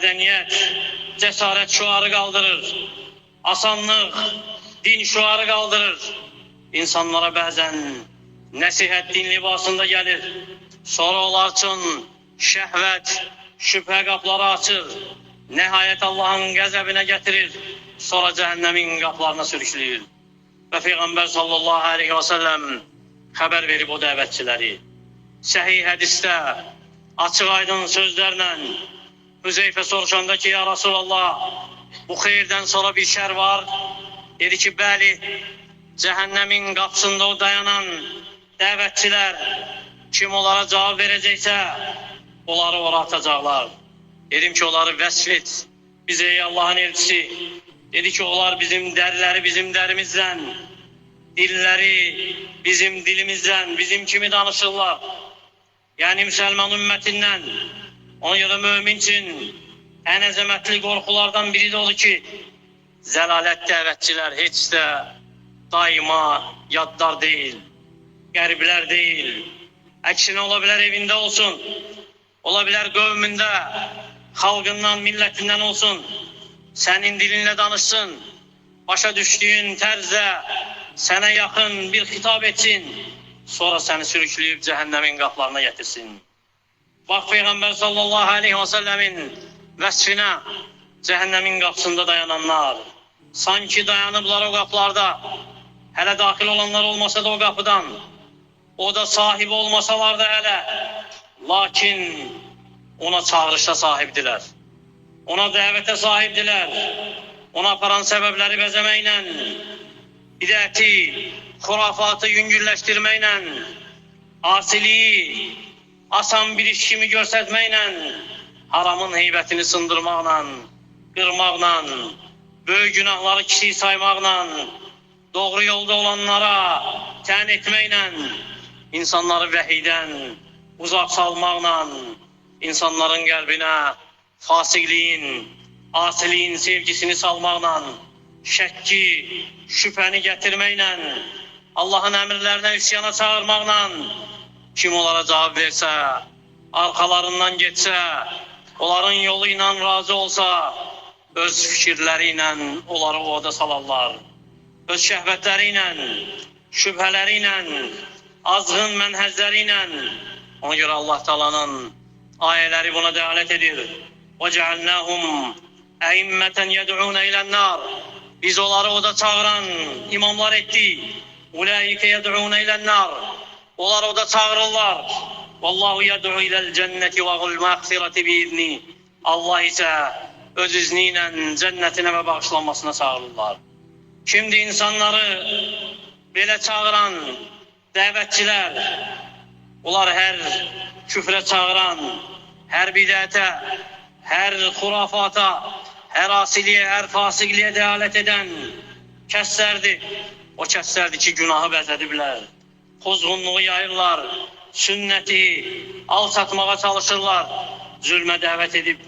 medeniyet, cesaret şuarı kaldırır. Asanlık, din şuarı kaldırır. İnsanlara bazen nasihat din libasında gelir. Sonra onlar için şehvet, şüphe kapları açır. Nihayet Allah'ın gazabına getirir. Sonra cehennemin kaplarına sürükleyir. Ve Peygamber sallallahu aleyhi ve sellem haber verip o davetçileri. Sahih hadiste açık aydın sözlerle Hüzeyfe soruşanda ki ya Resulallah bu hayırdan sonra bir şer var. Dedi ki bəli, cehennemin kapısında o dayanan davetçiler kim onlara cevap verecekse onları oraya atacaklar. Dedim ki onları vesfet bize ey Allah'ın elçisi. Dedi ki onlar bizim derleri bizim derimizden, dilleri bizim dilimizden, bizim kimi danışırlar. Yani Müslüman ümmetinden. Ona göre mümin için en azametli korkulardan biri de odur ki zelalet davetçiler hiç de daima yaddar değil, garipler değil. Aksine olabilir evinde olsun, olabilir kavminde, halkından, milletinden olsun. Senin dilinle danışsın, başa düştüğün terzde sana yakın bir hitap etsin. Sonra seni sürükleyip cehennemin kaplarına getirsin. Bak Peygamber sallallahu aleyhi ve sellemin vesfine cehennemin kapısında dayananlar. Sanki dayanıblar o kaplarda. Hele dahil olanlar olmasa da o kapıdan. O da sahibi olmasalar da hele. Lakin ona çağrışa sahiptiler. Ona davete sahiptiler. Ona aparan sebepleri bezemeyle, bid'ati, hurafatı yüngülleştirmeyle, asiliği, asan bir işimi göstermeyle, haramın heybetini sındırmaqla, kırmaqla, böyük günahları kişiyi saymaqla, doğru yolda olanlara tən etmeyle, insanları vehiden uzak salmaqla, insanların kalbine fasikliğin, asiliğin sevgisini salmaqla, şekki, şüpheni getirmeyle, Allah'ın emirlerine üsyana çağırmaqla, kim onlara cevap verse, arkalarından geçse, onların yoluyla razı olsa, öz fikirleriyle onları orada salarlar. Öz şehvetleriyle, şüpheleriyle, azgın menhezleriyle. Ona göre Allah Teala'nın ayetleri buna delalet edir. وَجَعَلْنَاهُمْ اَئِمَّةً يَدْعُونَ اِلَى النَّارِ. Biz onları orada çağıran imamlar etti. اُولَٰئِكَ يَدْعُونَ اِلَى النَّارِ. Onlar orada çağırırlar. Vallahu yed'u ila'l cenneti ve gul mağfireti bi'izni. Allah ise öz izniyle cennetine ve bağışlanmasına çağırırlar. Şimdi insanları böyle çağıran davetçiler, onlar her küfre çağıran, her bid'ate, her hurafata, her asiliye, her fasikliğe delalet eden kəslərdir. O kəslərdir ki günahı bəzədiblər. Pozğunluğu yayırlar, sünneti alçatmağa çalışırlar, zulme davet edip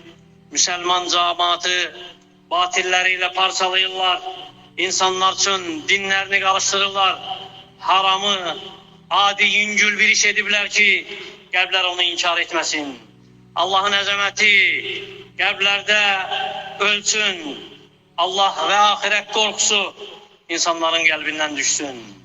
Müslüman cemaatı batilleriyle parçalayırlar, insanlar için dinlerini karıştırırlar, haramı adi yüngül bir iş ediblər ki kalpler onu inkar etmesin. Allah'ın azameti kalplerde ölsün, Allah ve ahiret korkusu insanların kalbinden düşsün.